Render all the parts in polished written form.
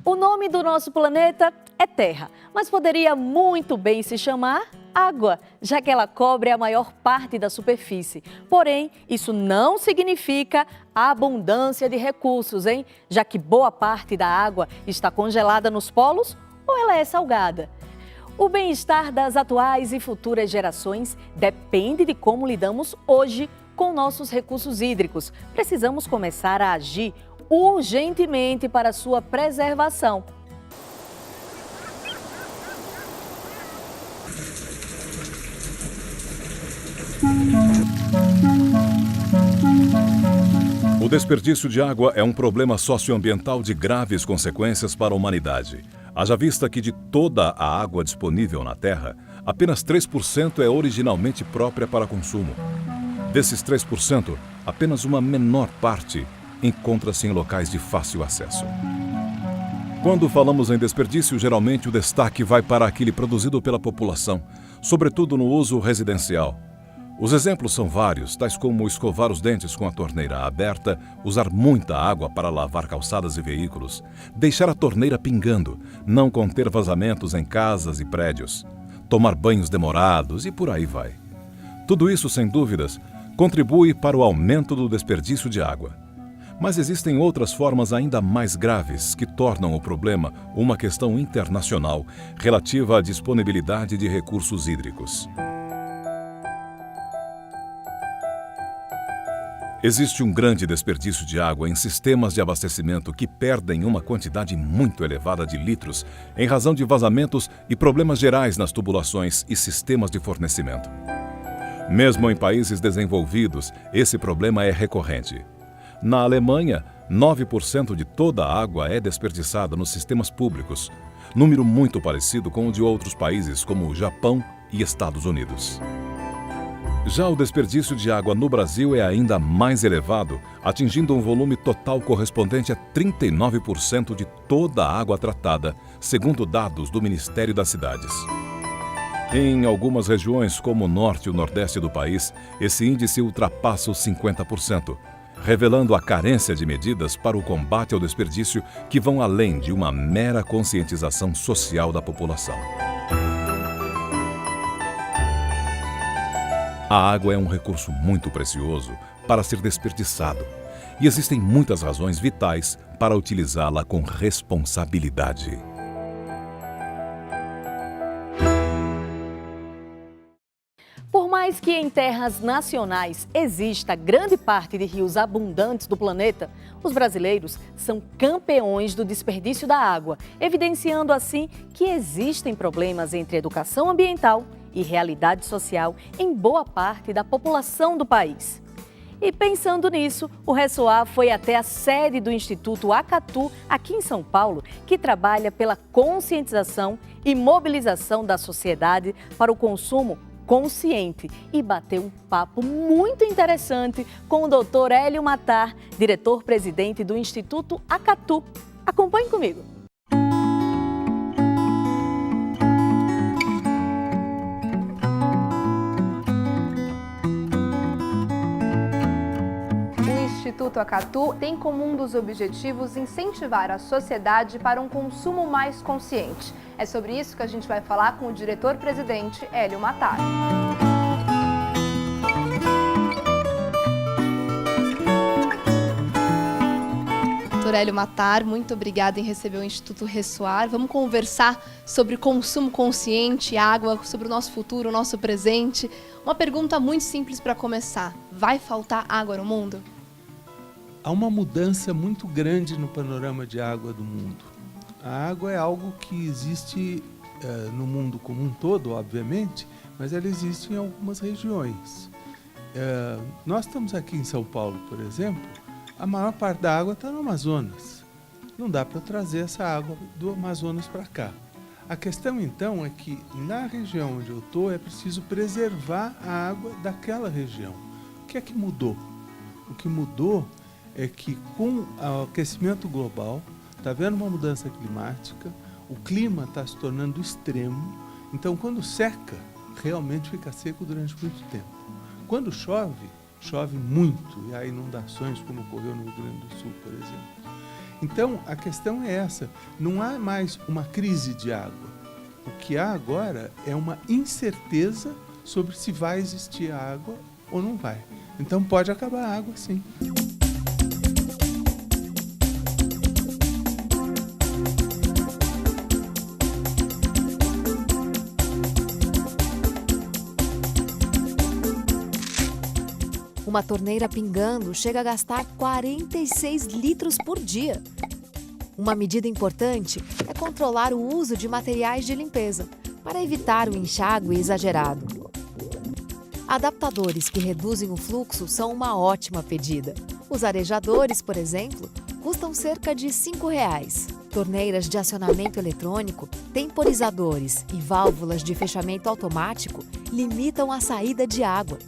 O nome do nosso planeta é Terra, mas poderia muito bem se chamar água, já que ela cobre a maior parte da superfície. Porém, isso não significa abundância de recursos, hein? Já que boa parte da água está congelada nos polos ou ela é salgada. O bem-estar das atuais e futuras gerações depende de como lidamos hoje com nossos recursos hídricos. Precisamos começar a agir urgentemente para sua preservação. O desperdício de água é um problema socioambiental de graves consequências para a humanidade. Haja vista que de toda a água disponível na Terra, apenas 3% é originalmente própria para consumo. Desses 3%, apenas uma menor parte encontra-se em locais de fácil acesso. Quando falamos em desperdício, geralmente o destaque vai para aquele produzido pela população, sobretudo no uso residencial. Os exemplos são vários, tais como escovar os dentes com a torneira aberta, usar muita água para lavar calçadas e veículos, deixar a torneira pingando, não conter vazamentos em casas e prédios, tomar banhos demorados e por aí vai. Tudo isso, sem dúvidas, contribui para o aumento do desperdício de água. Mas existem outras formas ainda mais graves que tornam o problema uma questão internacional relativa à disponibilidade de recursos hídricos. Existe um grande desperdício de água em sistemas de abastecimento que perdem uma quantidade muito elevada de litros em razão de vazamentos e problemas gerais nas tubulações e sistemas de fornecimento. Mesmo em países desenvolvidos, esse problema é recorrente. Na Alemanha, 9% de toda a água é desperdiçada nos sistemas públicos, número muito parecido com o de outros países como o Japão e Estados Unidos. Já o desperdício de água no Brasil é ainda mais elevado, atingindo um volume total correspondente a 39% de toda a água tratada, segundo dados do Ministério das Cidades. Em algumas regiões, como o norte e o nordeste do país, esse índice ultrapassa os 50%, revelando a carência de medidas para o combate ao desperdício que vão além de uma mera conscientização social da população. A água é um recurso muito precioso para ser desperdiçado e existem muitas razões vitais para utilizá-la com responsabilidade. Por mais que em terras nacionais exista grande parte de rios abundantes do planeta, os brasileiros são campeões do desperdício da água, evidenciando assim que existem problemas entre educação ambiental e realidade social em boa parte da população do país. E pensando nisso, o Ressoar foi até a sede do Instituto Acatu, aqui em São Paulo, que trabalha pela conscientização e mobilização da sociedade para o consumo consciente e bateu um papo muito interessante com o Dr. Hélio Matar, diretor-presidente do Instituto Acatu. Acompanhe comigo. O Instituto Acatu tem como um dos objetivos incentivar a sociedade para um consumo mais consciente. É sobre isso que a gente vai falar com o diretor-presidente Hélio Matar. Dr. Hélio Matar, muito obrigada em receber o Instituto Ressoar. Vamos conversar sobre consumo consciente, água, sobre o nosso futuro, o nosso presente. Uma pergunta muito simples para começar. Vai faltar água no mundo? Há uma mudança muito grande no panorama de água do mundo. A água é algo que existe no mundo como um todo, obviamente, mas ela existe em algumas regiões. Nós estamos aqui em São Paulo, por exemplo, a maior parte da água está no Amazonas. Não dá para trazer essa água do Amazonas para cá. A questão, então, é que na região onde eu estou é preciso preservar a água daquela região. O que é que mudou? O que mudou é que com o aquecimento global, está havendo uma mudança climática, o clima está se tornando extremo, então quando seca, realmente fica seco durante muito tempo. Quando chove, chove muito, e há inundações como ocorreu no Rio Grande do Sul, por exemplo. Então, a questão é essa, não há mais uma crise de água. O que há agora é uma incerteza sobre se vai existir água ou não vai. Então, pode acabar a água, sim. Uma torneira pingando chega a gastar 46 litros por dia. Uma medida importante é controlar o uso de materiais de limpeza, para evitar o enxágue exagerado. Adaptadores que reduzem o fluxo são uma ótima pedida. Os arejadores, por exemplo, custam cerca de R$ 5,00. Torneiras de acionamento eletrônico, temporizadores e válvulas de fechamento automático limitam a saída de água.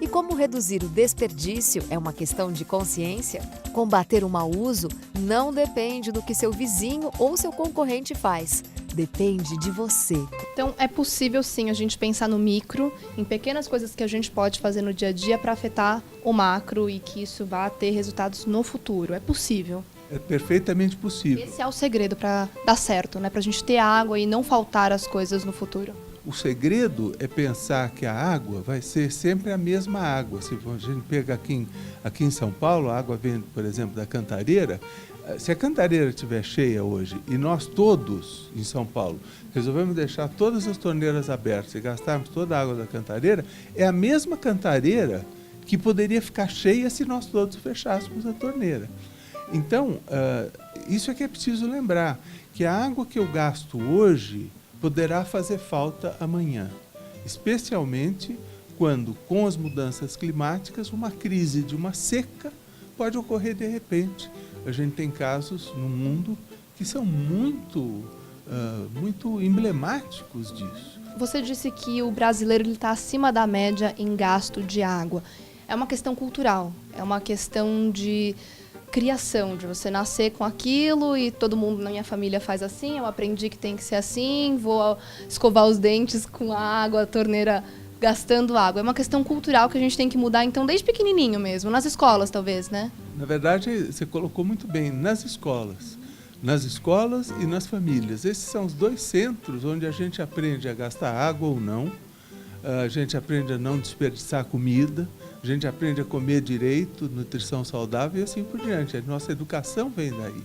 E como reduzir o desperdício é uma questão de consciência, combater o mau uso não depende do que seu vizinho ou seu concorrente faz. Depende de você. Então, é possível sim a gente pensar no micro, em pequenas coisas que a gente pode fazer no dia a dia para afetar o macro e que isso vá ter resultados no futuro. É possível. É perfeitamente possível. Esse é o segredo para dar certo, né? Para a gente ter água e não faltar as coisas no futuro. O segredo é pensar que a água vai ser sempre a mesma água. Se a gente pega aqui em São Paulo, a água vem, por exemplo, da Cantareira. Se a Cantareira estiver cheia hoje e nós todos em São Paulo resolvemos deixar todas as torneiras abertas e gastarmos toda a água da Cantareira, é a mesma Cantareira que poderia ficar cheia se nós todos fechássemos a torneira. Então, isso é que é preciso lembrar, que a água que eu gasto hoje poderá fazer falta amanhã, especialmente quando, com as mudanças climáticas, uma crise de uma seca pode ocorrer de repente. A gente tem casos no mundo que são muito emblemáticos disso. Você disse que o brasileiro está acima da média em gasto de água. É uma questão cultural, é uma questão de criação, de você nascer com aquilo e todo mundo na minha família faz assim, eu aprendi que tem que ser assim, vou escovar os dentes com a água, a torneira gastando água. É uma questão cultural que a gente tem que mudar, então, desde pequenininho mesmo, nas escolas, talvez, né? Na verdade, você colocou muito bem, nas escolas e nas famílias. Esses são os dois centros onde a gente aprende a gastar água ou não, a gente aprende a não desperdiçar comida, a gente aprende a comer direito, nutrição saudável e assim por diante. A nossa educação vem daí.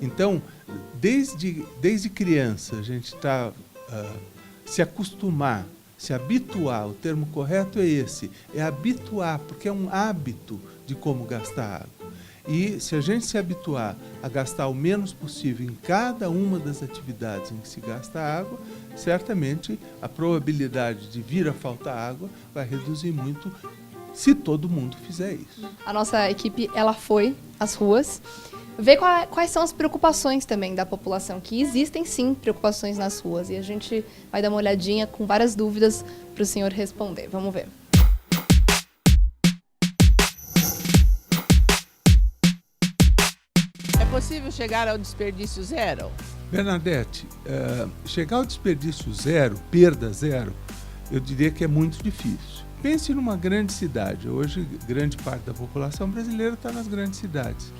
Então, desde criança, a gente está se acostumar, se habituar, o termo correto é esse, é habituar, porque é um hábito de como gastar água. E se a gente se habituar a gastar o menos possível em cada uma das atividades em que se gasta água, certamente a probabilidade de vir a faltar água vai reduzir muito se todo mundo fizer isso. A nossa equipe, ela foi às ruas, ver quais são as preocupações também da população, que existem sim preocupações nas ruas, e a gente vai dar uma olhadinha com várias dúvidas para o senhor responder. Vamos ver. É possível chegar ao desperdício zero? Bernadette, chegar ao desperdício zero, perda zero, eu diria que é muito difícil. Pense numa grande cidade. Hoje, grande parte da população brasileira está nas grandes cidades.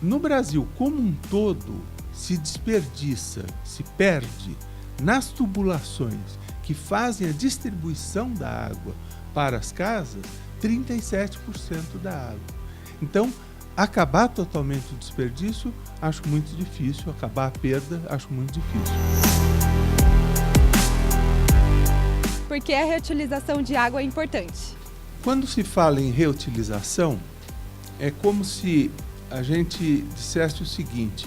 No Brasil, como um todo, se desperdiça, se perde nas tubulações que fazem a distribuição da água para as casas, 37% da água. Então, acabar totalmente o desperdício, acho muito difícil. Acabar a perda, acho muito difícil. Porque a reutilização de água é importante. Quando se fala em reutilização, é como se a gente dissesse o seguinte: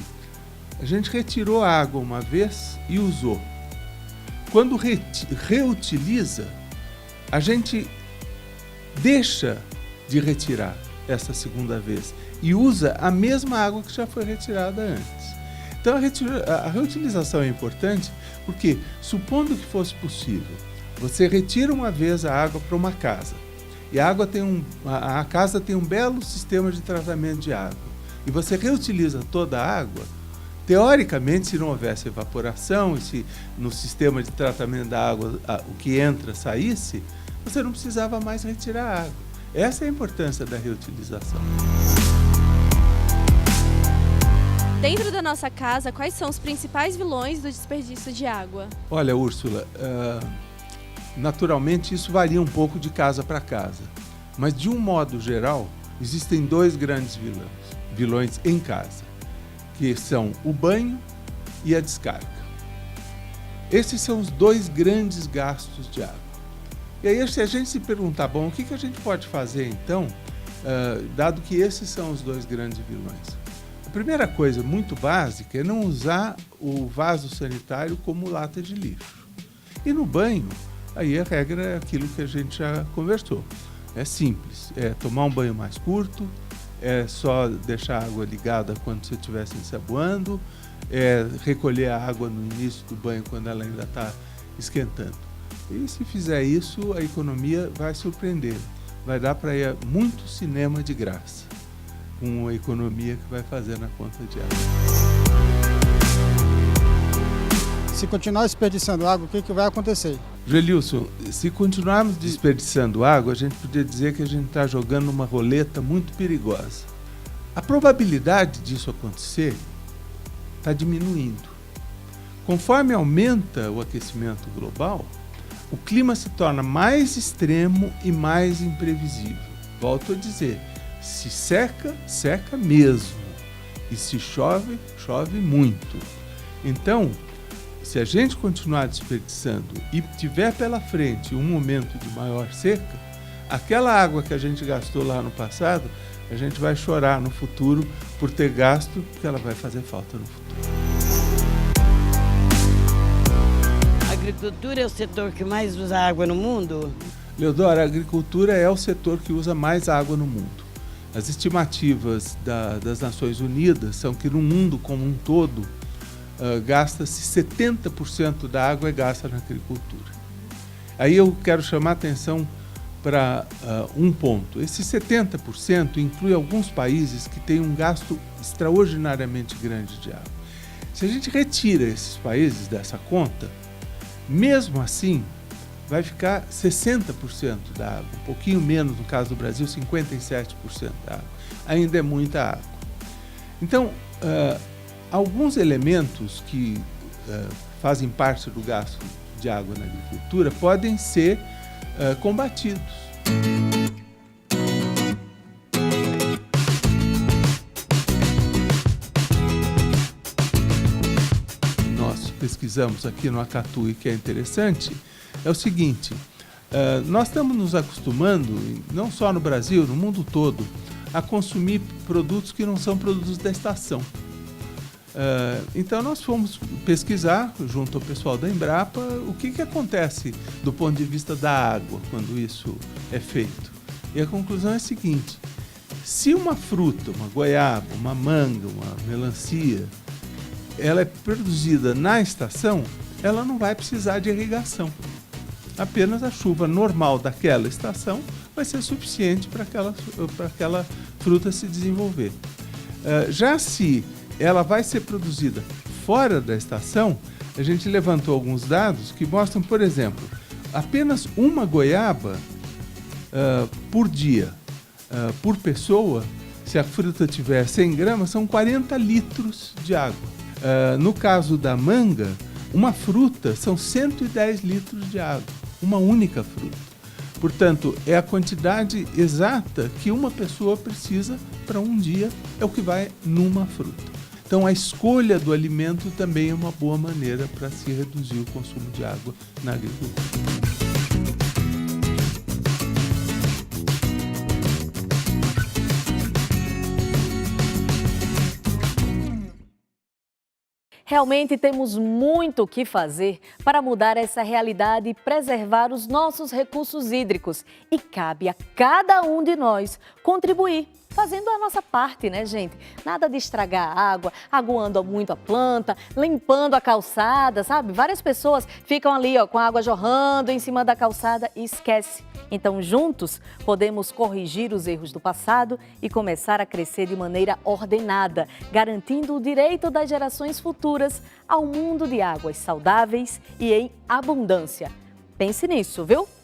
a gente retirou a água uma vez e usou. Quando reutiliza, a gente deixa de retirar essa segunda vez e usa a mesma água que já foi retirada antes. Então a reutilização é importante porque, supondo que fosse possível, você retira uma vez a água para uma casa e a casa tem um belo sistema de tratamento de água e você reutiliza toda a água. Teoricamente, se não houvesse evaporação e se no sistema de tratamento da água o que entra saísse, você não precisava mais retirar a água. Essa é a importância da reutilização. Dentro da nossa casa, quais são os principais vilões do desperdício de água? Olha, Úrsula, naturalmente isso varia um pouco de casa para casa, mas de um modo geral, existem dois grandes vilões em casa, que são o banho e a descarga. Esses são os dois grandes gastos de água. E aí, se a gente se perguntar, bom, o que a gente pode fazer então, dado que esses são os dois grandes vilões? A primeira coisa muito básica é não usar o vaso sanitário como lata de lixo. E no banho, aí a regra é aquilo que a gente já conversou. É simples, é tomar um banho mais curto, é só deixar a água ligada quando você estiver se ensaboando, é recolher a água no início do banho quando ela ainda está esquentando. E se fizer isso, a economia vai surpreender. Vai dar para ir a muito cinema de graça, com a economia que vai fazer na conta de água. Se continuar desperdiçando água, o que vai acontecer? Gelilson, se continuarmos desperdiçando água, a gente podia dizer que a gente está jogando uma roleta muito perigosa. A probabilidade disso acontecer está diminuindo. Conforme aumenta o aquecimento global, o clima se torna mais extremo e mais imprevisível. Volto a dizer, se seca, seca mesmo. E se chove, chove muito. Então, se a gente continuar desperdiçando e tiver pela frente um momento de maior seca, aquela água que a gente gastou lá no passado, a gente vai chorar no futuro por ter gasto, porque ela vai fazer falta no futuro. A agricultura é o setor que mais usa água no mundo? Leodora, a agricultura é o setor que usa mais água no mundo. As estimativas das Nações Unidas são que no mundo como um todo, gasta-se 70% da água é gasta na agricultura. Aí eu quero chamar a atenção para um ponto. Esse 70% inclui alguns países que têm um gasto extraordinariamente grande de água. Se a gente retira esses países dessa conta, mesmo assim, vai ficar 60% da água, um pouquinho menos no caso do Brasil, 57% da água. Ainda é muita água. Então, alguns elementos que fazem parte do gasto de água na agricultura podem ser combatidos. Nós pesquisamos aqui no Acatu e que é interessante, é o seguinte, nós estamos nos acostumando, não só no Brasil, no mundo todo, a consumir produtos que não são produtos da estação. Então nós fomos pesquisar junto ao pessoal da Embrapa o que acontece do ponto de vista da água quando isso é feito. E a conclusão é a seguinte, se uma fruta, uma goiaba, uma manga, uma melancia, ela é produzida na estação, ela não vai precisar de irrigação. Apenas a chuva normal daquela estação vai ser suficiente para aquela fruta se desenvolver. Já se ela vai ser produzida fora da estação, a gente levantou alguns dados que mostram, por exemplo, apenas uma goiaba por dia, por pessoa, se a fruta tiver 100 gramas, são 40 litros de água. No caso da manga, uma fruta são 110 litros de água, uma única fruta. Portanto, é a quantidade exata que uma pessoa precisa para um dia, é o que vai numa fruta. Então, a escolha do alimento também é uma boa maneira para se reduzir o consumo de água na agricultura. Realmente temos muito o que fazer para mudar essa realidade e preservar os nossos recursos hídricos. E cabe a cada um de nós contribuir, fazendo a nossa parte, né, gente? Nada de estragar a água, aguando muito a planta, limpando a calçada, sabe? Várias pessoas ficam ali, ó, com a água jorrando em cima da calçada e esquece. Então, juntos, podemos corrigir os erros do passado e começar a crescer de maneira ordenada, garantindo o direito das gerações futuras ao mundo de águas saudáveis e em abundância. Pense nisso, viu?